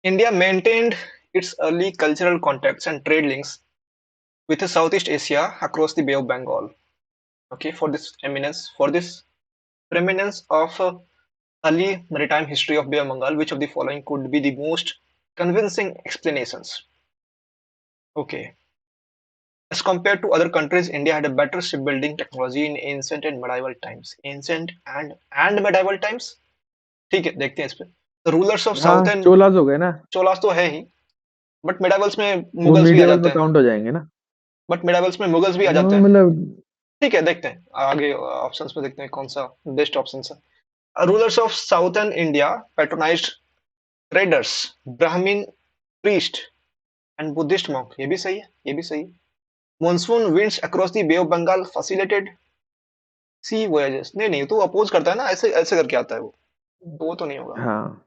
India maintained its early cultural contacts and trade links with Southeast Asia across the Bay of Bengal. Okay, for this preeminence of early maritime history of Bay of Bengal, which of the following could be the most convincing explanations? Okay, as compared to other countries, India had a better shipbuilding technology in ancient and medieval times. Ancient and medieval times. ठीक है, देखते हैं इस पे. The rulers of हाँ, southern Cholas हो गए ना, चोलास तो है ही, बट मिडावल्स में वो मुगल्स भी आ मीडिएवल जाते में हैं. काउंट हो जाएंगे ना। बट मिडावल्स में मुगल्स भी आ जाते हाँ, हैं. मतलब ठीक है, देखते हैं आगे ऑप्शंस में, देखते हैं कौन सा बेस्ट ऑप्शन है. Rulers of southern India patronized traders, Brahmin priest and Buddhist monk. ये भी सही है, ये भी सही है. Monsoon winds across the Bay of Bengal facilitated sea voyages. नहीं नहीं, तो अपोज करता है ना, ऐसे ऐसे करके आता है वो, तो वो तो नहीं होगा. हाँ,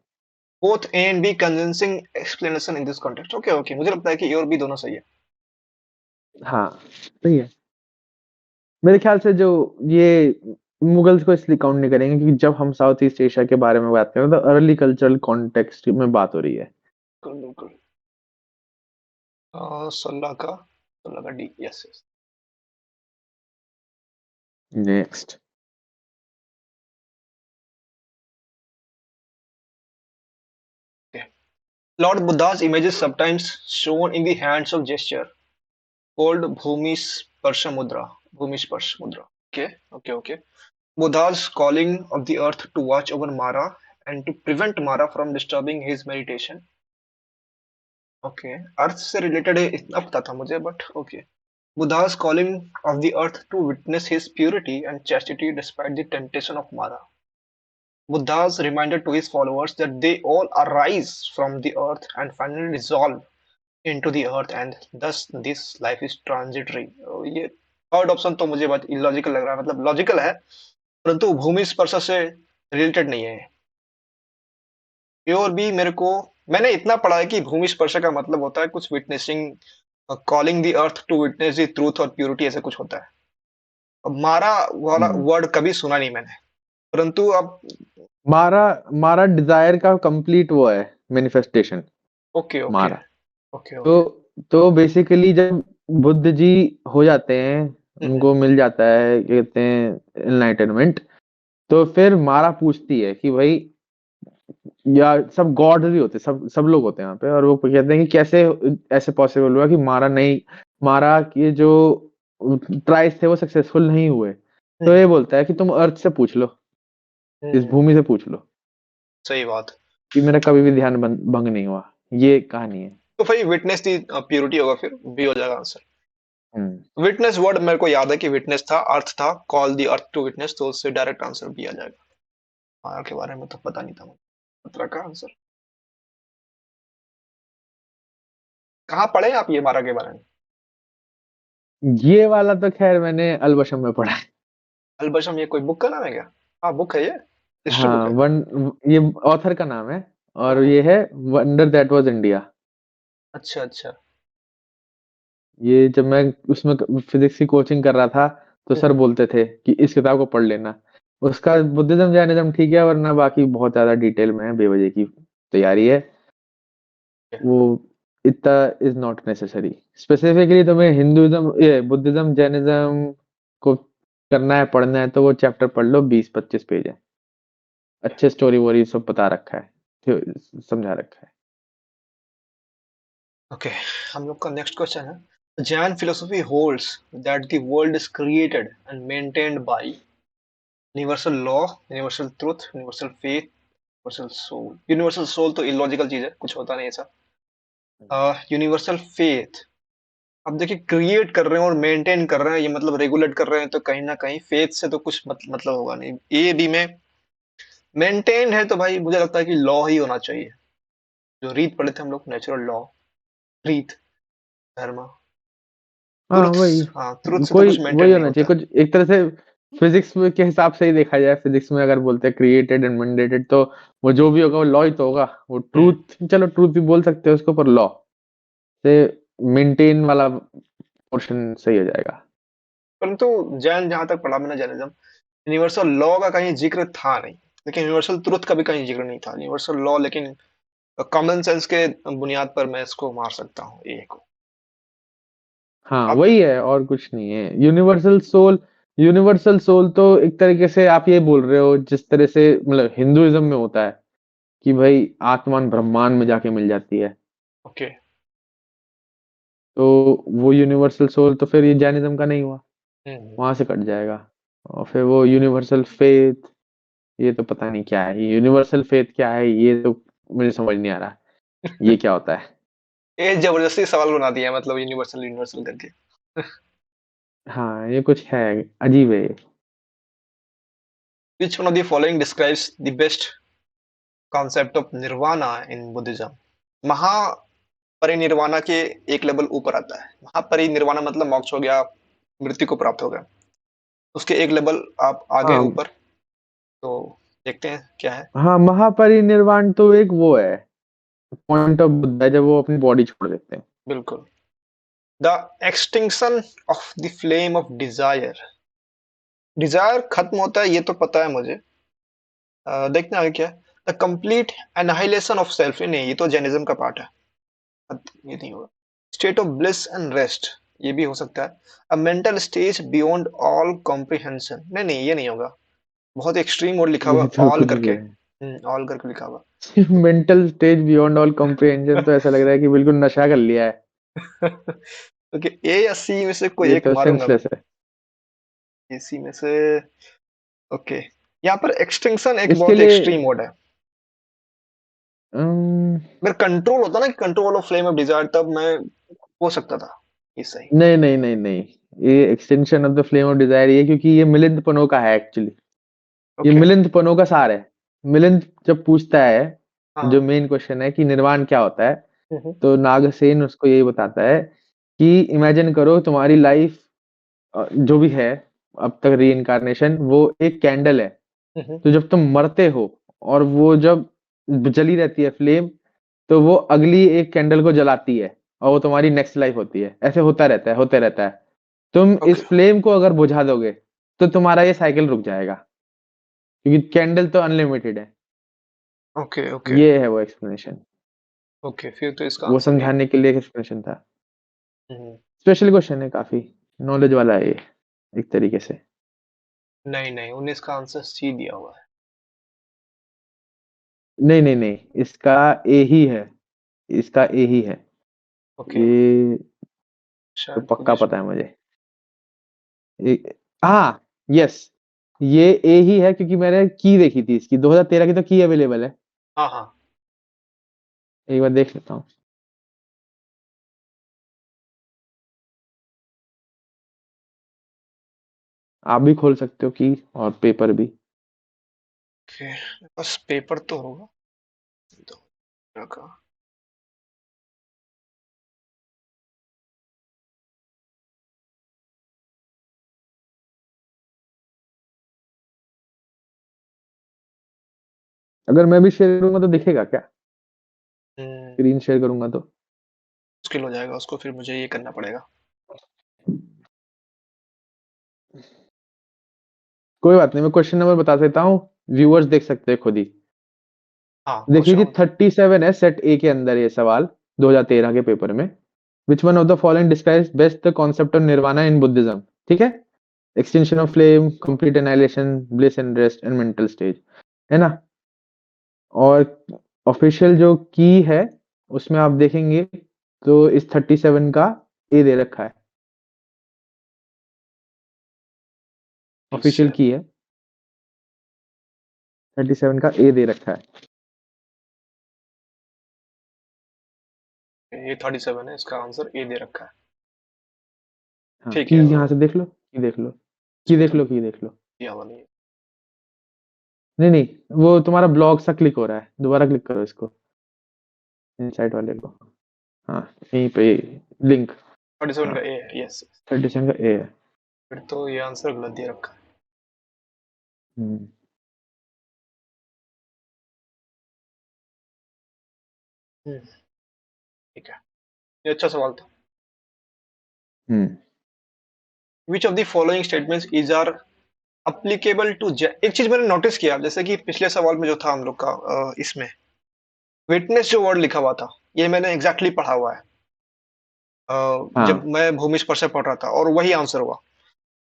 both A and B convincing explanation in this context. Okay okay, मुझे लगता है कि ए और बी दोनों सही है. हाँ, सही है। मेरे ख्याल से जो ये मुगल्स को इसलिए काउंट नहीं करेंगे क्योंकि जब हम साउथ ईस्ट एशिया के बारे में बात करें तो अर्ली कल्चरल कॉन्टेक्स्ट में बात हो रही है। बिल्कुल बिल्कुल. 16 का D. Yes yes. Next. Lord Buddha's image is sometimes shown in the hands of gesture called Bhumisparsha Mudra. Bhumisparsha Mudra. Okay, okay, okay. Buddha's calling of the earth to watch over Mara and to prevent Mara from disturbing his meditation. Okay, अर्थ से related है इतना पता था मुझे, but okay. Buddha's calling of the earth to witness his purity and chastity despite the temptation of Mara. Buddha's reminder to his followers that they all arise from the earth and finally dissolve into the earth and thus this life is transitory. ये third option तो मुझे बहुत illogical लग रहा है, मतलब logical है परंतु भूमि स्पर्श से रिलेटेड नहीं है. ए और बी मेरे को, मैंने इतना पढ़ा है कि भूमि स्पर्श का मतलब होता है कुछ witnessing, calling the earth to witness the truth और प्योरिटी, ऐसे कुछ होता है. अब मारा वाला हम्म। वर्ड कभी सुना नहीं मैंने, परंतु अब मारा मारा डिजायर का कंप्लीट वो है मैनिफेस्टेशन। ओके ओके मारा ओके तो ओके. तो बेसिकली जब बुद्ध जी हो जाते हैं, हम्म. उनको मिल जाता है कहते हैं एनलाइटनमेंट, तो फिर मारा पूछती है कि भाई, या सब गॉड भी होते, सब सब लोग होते हैं यहाँ पे, और वो कहते हैं कि कैसे ऐसे पॉसिबल हुआ कि मारा नहीं, मारा के जो ट्राइज थे वो सक्सेसफुल नहीं हुए। तो हम्म. ये बोलता है कि तुम अर्थ से पूछ लो, इस हम्म. भूमि से पूछ लो सही बात. कि मेरा कभी भी ध्यान भंग नहीं हुआ। ये कहानी है। तो भाई विटनेस दी प्योरिटी होगा, फिर बी हो जाएगा आंसर. हम्म। विटनेस वर्ड मेरे को याद है कि विटनेस था, अर्थ था, call the earth to witness, तो उससे डायरेक्ट आंसर भी आ जाएगा. माया के बारे में तो पता नहीं था मुझे. 17 का आंसर. कहाँ पढ़े आप ये मारा के बारे में? ये वाला तो खैर मैंने अलबशम में पढ़ा है। अलबशम, ये कोई बुक का नाम है क्या? हाँ बुक है, ये हिस्ट्री बुक हाँ, है. वन, ये ऑथर का नाम है, और हाँ. ये है वंडर दैट वाज इंडिया। अच्छा अच्छा. ये जब मैं उसमें फिजिक्स की कोचिंग कर रहा था तो सर हम्म. बोलते थे कि इस किताब को पढ़ लेना। उसका बुद्धिज्म जैनिज्म ठीक है, वरना बाकी बहुत ज्यादा डिटेल में है, बेवजह की तैयारी है वो। इतना इज नॉट नेसेसरी। स्पेसिफिकली तुम्हें हिंदुइज्म, ये बुद्धिज्म जैनिज्म को करना है, पढ़ना है, तो वो चैप्टर पढ़ लो, 20-25 पेज है, अच्छे स्टोरी वोरी सब बता रखा है, समझा रखा है। ओके, हम लोग का नेक्स्ट क्वेश्चन है. Jain philosophy holds that the world is created and maintained by universal law, universal truth, universal faith, universal soul. Universal soul तो इलॉजिकल चीज है, कुछ होता नहीं ऐसा. Universal faith. अब देखिए, क्रिएट कर रहे हैं और मेंटेन कर रहे हैं, ये मतलब रेगुलेट कर रहे हैं, तो कहीं ना कहीं फेथ से तो कुछ मतलब होगा नहीं. ए बी में मेंटेन है तो भाई मुझे लगता है कि लॉ ही होना चाहिए, जो रीत पढ़े थे हम लोग, नेचुरल लॉ, रीत, धर्म. हाँ, ट्रुथ. वही, हाँ, ट्रुथ से तो कोई कुछ मेंटेन वही नहीं होना चाहिए होता. कुछ एक तरह से। फिजिक्स में के हिसाब से ही देखा जाए, फिजिक्स में अगर बोलते हैं क्रिएटेड एंड मैंडेटेड, तो वो जो भी होगा वो लॉ ही तो होगा। वो हम्म. ट्रूथ, चलो ट्रूथ भी बोल सकते हैं उसको, पर लॉ से मेंटेन वाला पोर्शन सही हो जाएगा। परंतु जैन, जहां तक पढ़ा मैंने जैनिज्म, यूनिवर्सल लॉ का कहीं जिक्र था नहीं, लेकिन यूनिवर्सल ट्रुथ का भी कहीं जिक्र नहीं था. यूनिवर्सल लॉ लेकिन कॉमन सेंस के बुनियाद पर मैं इसको मार सकता हूँ ए को। हाँ आप वही है और कुछ नहीं है। यूनिवर्सल सोल तो एक तरीके से आप ये बोल रहे हो जिस तरह से मतलब हिंदुइज्म में होता है कि भाई आत्मा ब्रह्मांड में जाके मिल जाती है, ओके। तो वो यूनिवर्सल सोल तो फिर ये जैनिज्म का नहीं हुआ, हम्म। वहां से कट जाएगा। और फिर वो यूनिवर्सल फेथ, ये तो पता नहीं क्या है, यूनिवर्सल फेथ क्या है ये तो मुझे समझ नहीं आ रहा, ये क्या होता है। ये जबरदस्ती सवाल बना दिया मतलब यूनिवर्सल यूनिवर्सल करके। हाँ ये कुछ है, अजीब है ये। Which one of the following describes the best concept of nirvana in Buddhism? Mahaparinirvana के एक लेवल ऊपर आता है। महापरिनिर्वाणा मतलब मोक्ष हो गया, मृत्यु को प्राप्त हो गया। उसके एक लेवल आप आगे हाँ ऊपर, तो देखते हैं क्या है। हाँ, महापरिनिर्वाण तो एक वो है, पॉइंट ऑफ बुद्ध है जब वो अपनी बॉडी छोड़ देते हैं। बिल्कुल। The extinction of the flame of desire. Desire खत्म होता है ये तो पता है मुझे। देखते हैं आगे क्या है। The complete annihilation of self, नहीं ये तो जैनिज्म का पार्ट है, ये नहीं होगा। State of bliss and rest, ये भी हो सकता है। अ mental stage beyond all comprehension, नहीं नहीं ये नहीं होगा। बहुत एक्सट्रीम वर्ड लिखा हुआ ये तो ऑल कुछ भी करके। है। ऑल करके लिखा हुआ। Mental stage beyond all comprehension तो ऐसा लग रहा है कि बिल्कुल नशा कर लिया है। ओके, ए या सी में से कोई ये एक तो मारूंगा मैं। सेंसलेस है। ए सी में से। ओके, यहाँ पर एक्सटिंक्शन एक इसके बहुत लिए एक्सट्रीम वर्ड है। अम्म, अगर कंट्रोल होता ना कि control of flame of Dzire, तब मैं हो सकता था ये सही। नहीं नहीं नहीं नहीं, ये extension of the flame of Dzire, ये क्योंकि ये मिलिंद पनो का है एक्चुअली। ये ओके। मिलिंद पनो का सार है। मिलिंद जब पूछता है, जो हाँ। मेन क्वेश्चन है कि निर्वाण क्या होता है, हम्म। तो नागसेन उसको यही बताता है कि इमेजिन करो तुम्हारी लाइफ जो भी है अब तक री इनकारनेशन, वो एक कैंडल है। हम्म। तो जब तुम मरते हो और वो जब जली रहती है फ्लेम, तो वो अगली एक कैंडल को जलाती है और वो तुम्हारी नेक्स्ट लाइफ होती है। ऐसे होता रहता है, होते रहता है। तुम ओके इस फ्लेम को अगर बुझा दोगे तो तुम्हारा ये साइकिल रुक जाएगा, क्योंकि कैंडल तो अनलिमिटेड है। ओके ओके ये है वो एक्सप्लेनेशन, ओके, फिर तो इसका वो आंसर ए। समझाने के लिए एक एक्सप्लेनेशन था। हम्म। स्पेशल क्वेश्चन है, काफी नॉलेज वाला है ये एक तरीके से। नहीं नहीं, 19 का आंसर सी दिया हुआ है। नहीं नहीं नहीं, इसका ए ही है, इसका ए ही है। ओके, ये तो शायद पक्का मुझे। पता है मुझे। हाँ, यस, ये ए ही है क्योंकि मैंने की देखी थी इसकी, 2013 की तो की अवेलेबल है। हाँ हाँ। एक बार देख लेता हूँ। आप भी खोल सकते हो की, और पेपर भी। ओके, बस पेपर तो होगा। तो रखा। अगर मैं भी शेयर करूंगा तो दिखेगा क्या? हम्म, स्क्रीन शेयर करूंगा तो? मुश्किल हो जाएगा उसको, फिर मुझे ये करना पड़ेगा। कोई बात नहीं, मैं क्वेश्चन नंबर बता देता हूँ, व्यूअर्स देख सकते हैं खुद ही। हाँ, देखिए क्वेश्चन जी, होता 37 है सेट ए के अंदर ये सवाल, 2013 के पेपर में। Which one of the following describes best the concept of nirvana in Buddhism? ठीक है, extension of flame, complete annihilation, bliss and rest and mental stage, है ना। और ऑफिशियल जो की है उसमें आप देखेंगे तो इस 37 का ए दे रखा है, ऑफिशियल है। की है, 37 का ए दे रखा है। ये 37 है, इसका आंसर ए दे रखा है। हाँ, ठीक की है, यहाँ से देख लो, की देख लो, की इसमें देख तो लो, की देख लो। दिया हुआ नहीं है। नहीं नहीं, वो तुम्हारा ब्लॉग सा क्लिक हो रहा है, दोबारा क्लिक करो इसको, इनसाइट वाले को। हाँ, यहीं पे लिंक। 37 हाँ, का ए है, यस। 37 का ए है। फिर तो ये आंसर गलत दे रखा है। हम्म। ठीक है, ये अच्छा सवाल था। हम्म। Which of the following statements is are applicable to, एक चीज मैंने नोटिस किया, जैसे कि पिछले सवाल में जो था हम लोग का इसमें विटनेस जो वर्ड लिखा हुआ था, ये मैंने एग्जैक्टली पढ़ा हुआ है। जब हाँ मैं भूमि स्पर्श से पढ़ रहा था और वही आंसर हुआ।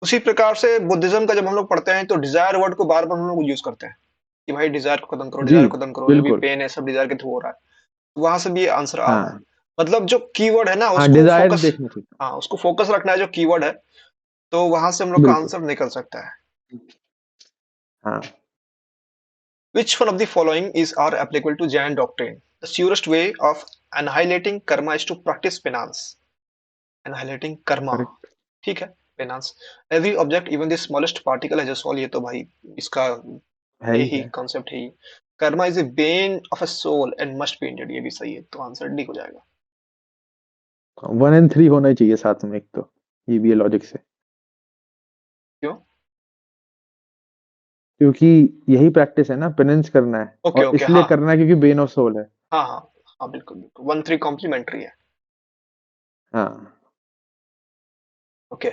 उसी प्रकार से बुद्धिज्म का जब हम लोग पढ़ते हैं तो डिजायर वर्ड को बार बार हम लोग यूज करते हैं कि भाई डिजायर को खत्म करो, जी डिजायर को खत्म करो, जो भी बिल्कुल। पेन है सब डिजायर के थ्रू हो रहा है। वहां से भी ये आंसर आ रहा है। हाँ मतलब जो कीवर्ड है ना हाँ, उसको डिजायर फोकस, देखने से। हाँ उसको फोकस रखना है जो कीवर्ड है, तो वहां से हम लोग का बिल्कुल। आंसर निकल सकता है। हाँ Which one of the following is are applicable to Jain doctrine? The surest way of annihilating karma is to practice penance. Annihilating karma, correct ठीक है, penance. Every object, even the smallest particle has a soul. ये तो भाई इसका है ही यही है। Concept है। Karma is a bane of a soul and must be ended, ये भी सही है, तो आंसर डी हो जाएगा। 1 और 3 होना ही चाहिए साथ में एक तो, ये भी है लॉजिक से। क्यों? क्योंकि यही प्रैक्टिस है ना, पेनेंस करना है, ओके और ओके, इसलिए हाँ करना है क्योंकि बेन ऑफ सोल है। हाँ हाँ हाँ, बिल्कुल बिल्कुल, 1-3 कॉम्प्लीमेंट्री है। हाँ ओके,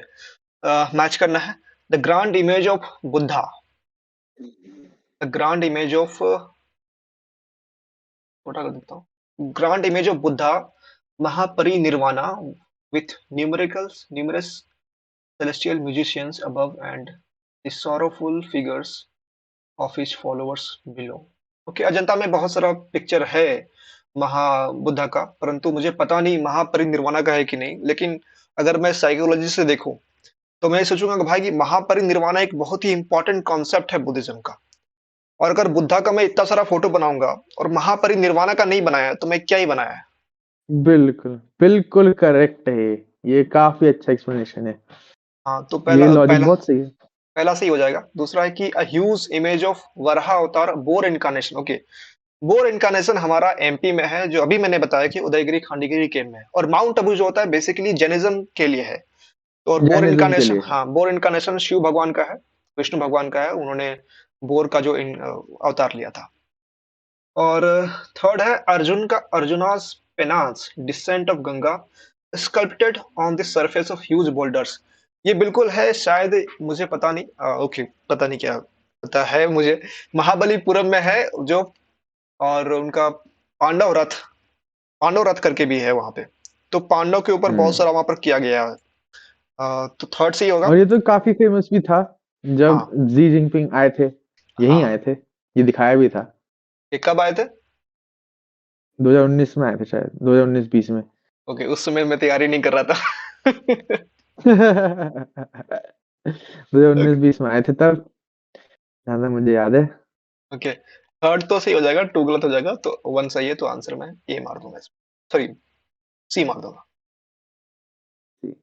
मैच करना है। The grand image of Buddha, the grand image of, छोटा कर देता हूँ, grand image of Buddha Mahaparinirvana with numerous celestial musicians above and the sorrowful figures of his followers below। Okay, Ajanta में बहुत सारा पिक्चर है महाबुद्धा का, परंतु मुझे पता नहीं महापरिनिर्वाणा का है कि नहीं। लेकिन अगर मैं साइकोलॉजी से देखूं तो मैं ये सोचूंगा कि भाई कि महापरिनिर्वाणा एक बहुत ही इंपॉर्टेंट कॉन्सेप्ट है बुद्धिज्म का। और अगर बुद्धा का मैं इतना सारा फोटो बनाऊंगा और महापरिनिर्वाणा का नहीं बनाया तो मैं क्या ही बनाया है। बिल्कुल बिल्कुल करेक्ट है, ये काफी अच्छा एक्सप्लेनेशन है। हाँ, तो ये पहला लॉजिक पहला बहुत सही है। पहला सही हो जाएगा। दूसरा है कि a huge image of Varaha avatar boar incarnation. Okay, boar incarnation हमारा एमपी में है, जो अभी मैंने बताया कि उदयगिरी खंडगिरी केम में है। और माउंट अबू जो होता है बेसिकली जैनिज्म के लिए है। तो और बोर जैनिज्म के इनकारनेशन, लिए है। हाँ बोर इनकारनेशन शिव भगवान का है, विष्णु भगवान का है। उन्होंने बोर का जो अवतार लिया था। और थर्ड है अर्जुन का, Arjuna's penance descent of Ganga sculpted on the surface of huge boulders. ये बिल्कुल है शायद, मुझे पता नहीं, ओके पता नहीं क्या पता है मुझे, महाबलीपुरम में है जो। और उनका पांडव रथ करके भी है वहां पे। तो पांडव के ऊपर बहुत हम्म। सारा वहां पर किया गया है। तो थर्ड से ही होगा। और ये तो काफी फेमस भी था जब हाँ जी जिनपिंग आए थे, यहीं हाँ, आए थे, ये दिखाया भी था। ये कब आए थे? 2019 में आए थे शायद, 2019-20 में। ओके, उस समय मैं तैयारी नहीं कर रहा था। 2019-20 में आए थे तब, ज्यादा मुझे याद है। ओके, थर्ड तो सही हो जाएगा, टू गलत हो जाएगा, तो वन सही है, तो आंसर मैं ए मार दूंगा इसमें, सॉरी सी मार दूंगा, जी,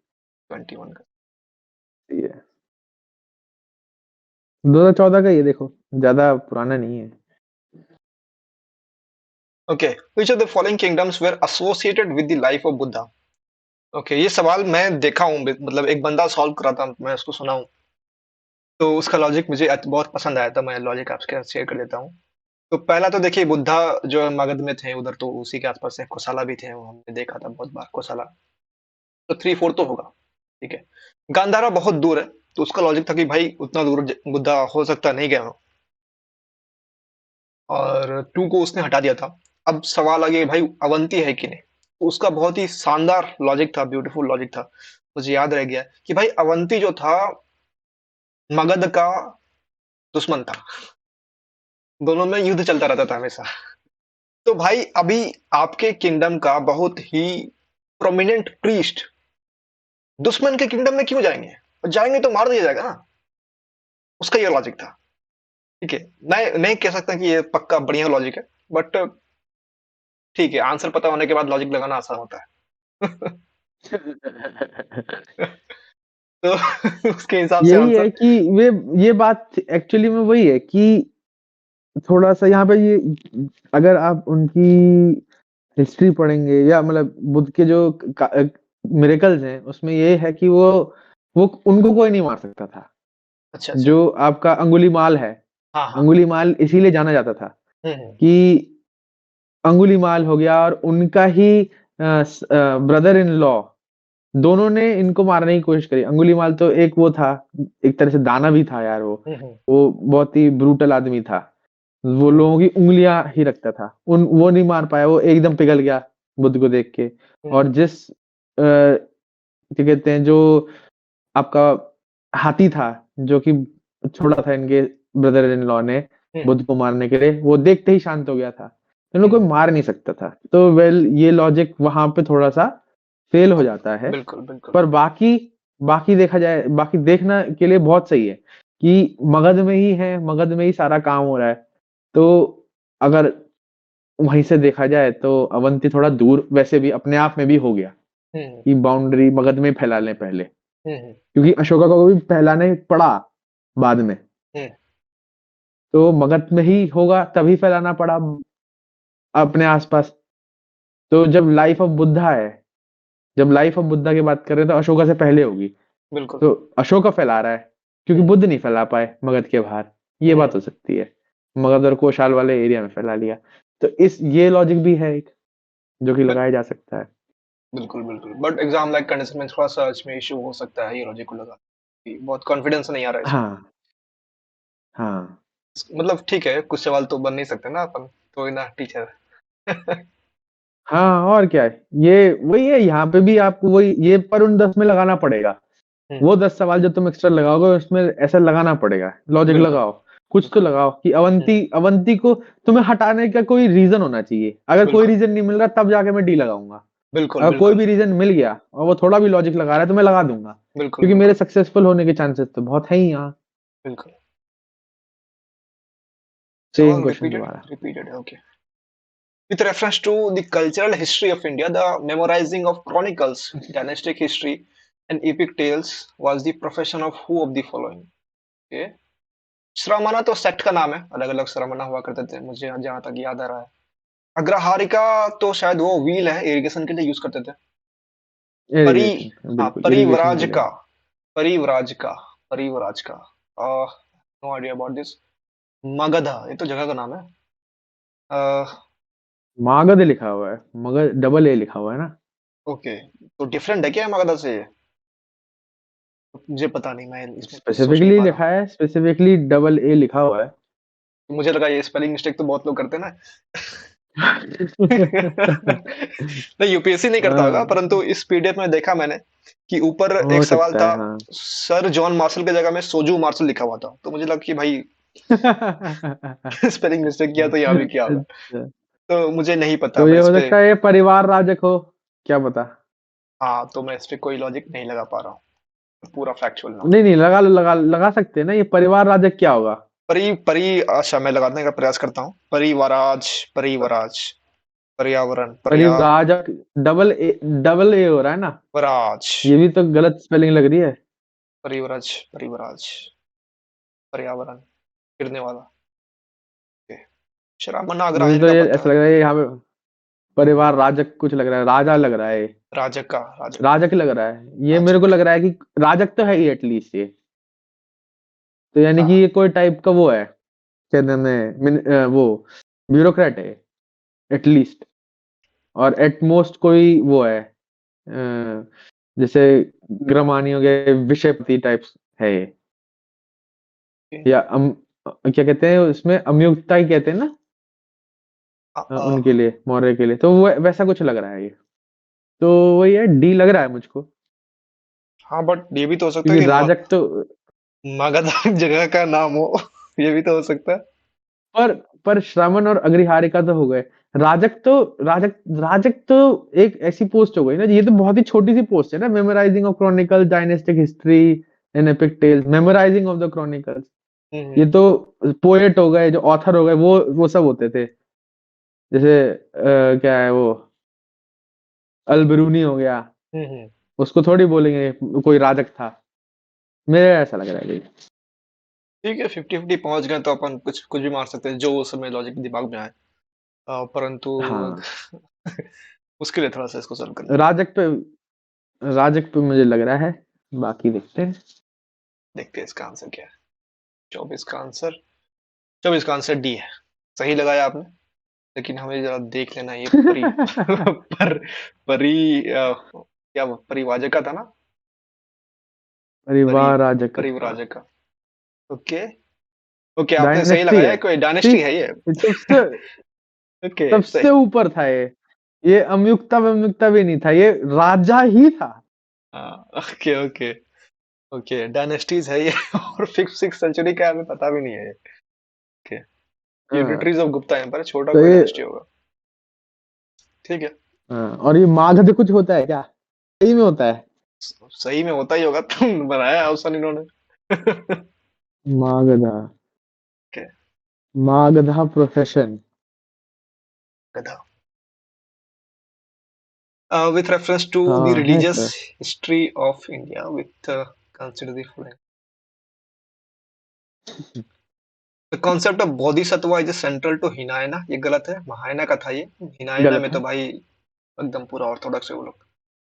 21 का। सही है। 2014 का, ये देखो ज्यादा पुराना नहीं है। Okay, which of the following kingdoms were associated with the life of Buddha. Okay, ये सवाल मैं देखा हूँ, मतलब एक बंदा सॉल्व कर रहा था, मैं उसको सुना हूँ। तो उसका लॉजिक मुझे बहुत पसंद आया था, मैं लॉजिक आपके साथ शेयर कर देता हूँ। तो पहला तो देखिए, बुद्धा जो मगध में थे उधर, तो उसी के आसपास से कोसाला भी थे, वो हमने देखा था बहुत बार कोसाला। तो 3-4 तो होगा, ठीक है। गांधारा बहुत दूर है, तो उसका लॉजिक था कि भाई उतना दूर बुद्धा हो सकता नहीं गया हो, और 2 को उसने हटा दिया था। अब सवाल आ गया भाई अवंती है कि नहीं। तो उसका बहुत ही शानदार लॉजिक था, ब्यूटीफुल लॉजिक था। मुझे याद रह गया कि भाई अवंती जो था मगध का दुश्मन था, दोनों में युद्ध चलता रहता था हमेशा। तो भाई अभी आपके किंगडम का बहुत ही प्रोमिनेंट प्रीस्ट दुश्मन के किंगडम में क्यों जाएंगे, और जाएंगे तो मार दिया जाएगा ना। उसका ये लॉजिक था, ठीक है। मैं नहीं कह सकता कि ये पक्का बढ़िया लॉजिक है, बट ठीक है, आंसर पता होने के बाद लॉजिक लगाना आसान होता है। तो उसके हिसाब से यही है आंसर, कि वे, ये बात एक्चुअली में वही है कि थोड़ा सा यहाँ पे ये, अगर आप उनकी हिस्ट्री पढ़ेंगे या मतलब बुद्ध के जो मिरेकल्स हैं, उसमें ये है कि वो उनको कोई नहीं मार सकता था। अच्छा अच्छा, जो आपका अंगुलीमाल है, हाँ हाँ, अंगुलीमाल इसीलिए जाना जाता था हम्म, कि अंगुलीमाल हो गया और उनका ही ब्रदर इन लॉ, दोनों ने इनको मारने की कोशिश करी। अंगुलीमाल तो एक वो था, एक तरह से दाना भी था यार वो हम्म, वो बहुत ही ब्रूटल आदमी था। वो लोगों की उंगलियां ही रखता था, उन वो नहीं मार पाया, वो एकदम पिघल गया बुद्ध को देख के। और जिस क्या कहते हैं, जो आपका हाथी था, जो कि छोड़ा था इनके ब्रदर इन लॉ ने बुद्ध को मारने के लिए, वो देखते ही शांत हो गया था, इन लोग कोई मार नहीं सकता था। तो वेल, ये लॉजिक वहां पे थोड़ा सा फेल हो जाता है। बिल्कुल बिल्कुल। पर बाकी बाकी देखा जाए, बाकी देखना के लिए बहुत सही है कि मगध में ही है, मगध में ही सारा काम हो रहा है। तो अगर वहीं से देखा जाए तो अवंती थोड़ा दूर वैसे भी अपने आप में भी हो गया, हम्म कि बाउंड्री मगध में फैला लें पहले, हम्म क्योंकि अशोका को भी फैलाने पड़ा बाद में। हम्म तो मगध में ही होगा तभी फैलाना पड़ा अपने आसपास। तो जब लाइफ ऑफ बुद्धा है, जब लाइफ ऑफ बुद्धा की बात करें तो अशोका से पहले होगी। बिल्कुल। तो अशोका फैला रहा है क्योंकि हम्म बुद्ध नहीं फैला पाए मगध के बाहर, ये बात हो सकती है। मगध और कोशाल वाले एरिया में फैला लिया। तो इस ये लॉजिक भी है एक, जो कि लगाया जा सकता है। बिल्कुल बिल्कुल, बट एग्जाम लाइक कंडीशन में थोड़ा सर्च में इशू हो सकता है ये लॉजिक को लगा कि बहुत कॉन्फिडेंस नहीं आ रहा है इसमें। हाँ, हाँ, मतलब ठीक है, कुछ सवाल तो बन नहीं सकते ना अपन, तो ना टीचर। हाँ, और क्या है, ये वही है, यहाँ पे भी आपको वही ये पर उन 10 में लगाना पड़ेगा। वो 10 सवाल जो तुम एक्स्ट्रा लगाओगे उसमें ऐसा लगाना पड़ेगा, लॉजिक बिल्कुल लगाओ, कुछ तो बिल्कुल। लगाओ कि हम्म, अवंती अवंती को तुम्हें हटाने का कोई रीजन होना चाहिए। अगर कोई बिल्कुल रीजन नहीं मिल रहा तब जाके मैं डी लगाऊंगा। बिल्कुल अगर कोई बिल्कुल भी रीजन मिल गया और वो थोड़ा भी लॉजिक लगा रहा है तो मैं लगा दूंगा, बिल्कुल क्योंकि मेरे बिल्कुल सक्सेसफुल होने के चांसेस तो बहुत है ही यहाँ। बिल्कुल। सेम सवाल क्वेश्चन रिपीटेड दोबारा। रिपीटेड है, okay. With reference to the cultural history of India, the memorizing of chronicles, dynastic history, and epic tales was the profession of who of the following? Okay. श्रमणा तो sect का नाम है, अलग अलग श्रमणा हुआ करते थे, मुझे जहां तक याद आ रहा है। अग्रहारिका तो शायद वो व्हील है, इरिगेशन के लिए यूज करते थे। परि इरिगेशन, हाँ, बिल्कुल इरिगेशन के लिए। Parivrajaka, parivrajaka, parivrajaka, no idea about this. Magadha, ये तो जगह का नाम है। मागध लिखा हुआ है, मगध डबल ए लिखा हुआ है ना। ओके, तो डिफरेंट है क्या मगधा से? मुझे पता नहीं, मैं इसमें कुछ सोच नहीं स्पेसिफिकली पा रहा हूँ। लिखा है, स्पेसिफिकली डबल ए लिखा हुआ है। मुझे लगा ये स्पेलिंग मिस्टेक तो बहुत लोग करते हैं ना। नहीं, यूपीएससी नहीं करता होगा, हाँ, परंतु इस पीडीएफ में देखा मैंने कि ऊपर हो एक सवाल सकता था, है, हाँ। सर जॉन मार्शल की जगह में सोजू मार्शल लिखा हुआ था, तो मुझे लगा कि भाई स्पेलिंग मिस्टेक किया तो यहाँ भी क्या होगा। अच्छा, तो मुझे नहीं पता, तो मैं ये इस हो पे, सकता है ये परिवार राजक हो, क्या पता। हाँ, तो मैं इस पे कोई लॉजिक नहीं लगा पा रहा हूँ, पूरा फैक्चुअल ना। नहीं, नहीं, लगा लगा लगा सकते हैं ना, ये परिवार राजक क्या होगा। परी परी, अच्छा मैं लगाने का प्रयास करता हूँ, परिवाराज, परिवराज, पर्यावरण, परिव्राजक, डबल ए हो रहा है ना। पर्यावराज, ये भी तो गलत स्पेलिंग लग रही है। परिवराज, परिवराज, पर्यावरण, गिरने वाला। ओके। श्रावण मुझे अग्रहायण तो का ये पता ऐसा है। लग रहा है, यहाँ पे परिवार राजक कुछ लग रहा है, राजा लग रहा है, राजक का, राजक का, राजक लग रहा है, ये मेरे को राजक। लग रहा है कि राजक तो है ही एटलीस्ट ये। तो यानी कि हाँ, ये कोई टाइप का वो है, क्या नाम है, वो ब्यूरोक्रेट है एटलीस्ट। और एट मोस्ट कोई वो है, जैसे ग्रामानी हो गए, विषयपति टाइप्स है ये। ओके। या क्या कहते हैं उसमें, अमयुक्ता ही कहते हैं ना, अ, अ, उनके लिए, मौर्य के लिए, तो वो वैसा कुछ लग रहा है ये। तो वही है, डी लग रहा है मुझको। हाँ, बट ये भी तो हो सकता है क्योंकि कि राजक तो, मगध जगह का नाम हो। ये भी तो हो सकता है। पर पर श्रवण और अग्रिहारिका तो हो गए। राजक तो एक ऐसी पोस्ट हो गई ना, ये तो बहुत ही छोटी सी पोस्ट है ना, memorizing of chronicle, dynastic history and epic tales, memorizing of the chronicles. Hmm हम्म तो पोएट हो गए, जो ऑथर हो गए, वो सब होते थे। जैसे क्या है वो, अलबरूनी हो गया, हम्म। उसको थोड़ी बोलेंगे कोई राजक था। मेरे ऐसा लग रहा है भाई। ठीक है, 50-50 पहुंच गए तो अपन कुछ कुछ भी मार सकते हैं जो उस समय लॉजिक दिमाग में आए। परंतु हाँ, मुश्किल है थोड़ा सा इसको सॉल्व करना। राजक पे राजक पे मुझे लग रहा है, बाकी देखते हैं। देखते हैं इसका आंसर क्या है। 24 का आंसर, 24 का आंसर डी है। सही लगाया आपने, लेकिन हमें जरा देख लेना ये परी पर परी क्या वो परिवाजक का था ना? परी परिवार राजक का। परिव्राजक का। ओके। ओके, आपने सही डायनेस्टी लगाया है। है, कोई डायनेस्टी ठीक, है ये। ये सबसे ओके, सबसे सही। ऊपर था ये अम्युक्ता भी नहीं था, ये राजा ही था। हाँ, ओके ओके ओके, डायनेस्टीज है ये। और फिफ्थ सिक्स सेंचुरी का हमें पता भी नहीं है ये। ओके, हाँ, यूनिटरीज ऑफ गुप्ता एम्पायर, छोटा तो कोई ये डायनेस्टी होगा। ठीक है। हाँ, और ये मागध कुछ होता है क्या, सही में होता है? सही में होता ही होगा, तुम बनाया ऑप्शन इन्होंने। Magadha, okay, Magadha profession. गधा। With reference to the हाँ है religious sir. history of India, with consider the following. The concept of bodhisattva is central to Hinayana. ये गलत है, महायाना का था ये। हिनायना गलत में तो है, भाई एकदम पूरा ऑर्थोडॉक्स है वो लोग।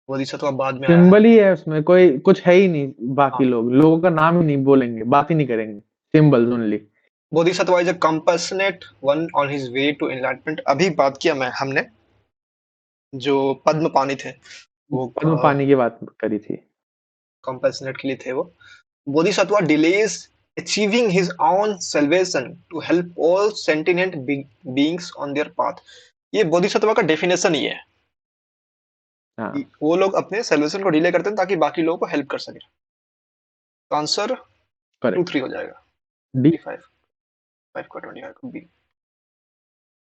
बोधिसत्व बाद में आया है। सिंबल ही है उसमें, कोई कुछ है ही नहीं, बाकी हाँ, लोगों का नाम ही नहीं बोलेंगे, बात ही नहीं करेंगे, symbols only. Bodhisattva is a compassionate one on his way to enlightenment। अभी बात किया मैं हमने, जो पद्म पानी थे वो पद्म पानी की बात करी थी। compassionate के लिए थे वो। Bodhisattva delays achieving his own salvation to help all sentient beings on their path। ये बोधिसत्व का डेफिनेशन ही है कि हाँ, वो लोग अपने salvation को डिले करते हैं ताकि बाकी लोगों को हेल्प कर सके। तो आंसर टू करेक्ट। थ्री हो जाएगा। डी। 25, 5 का 25 का बी।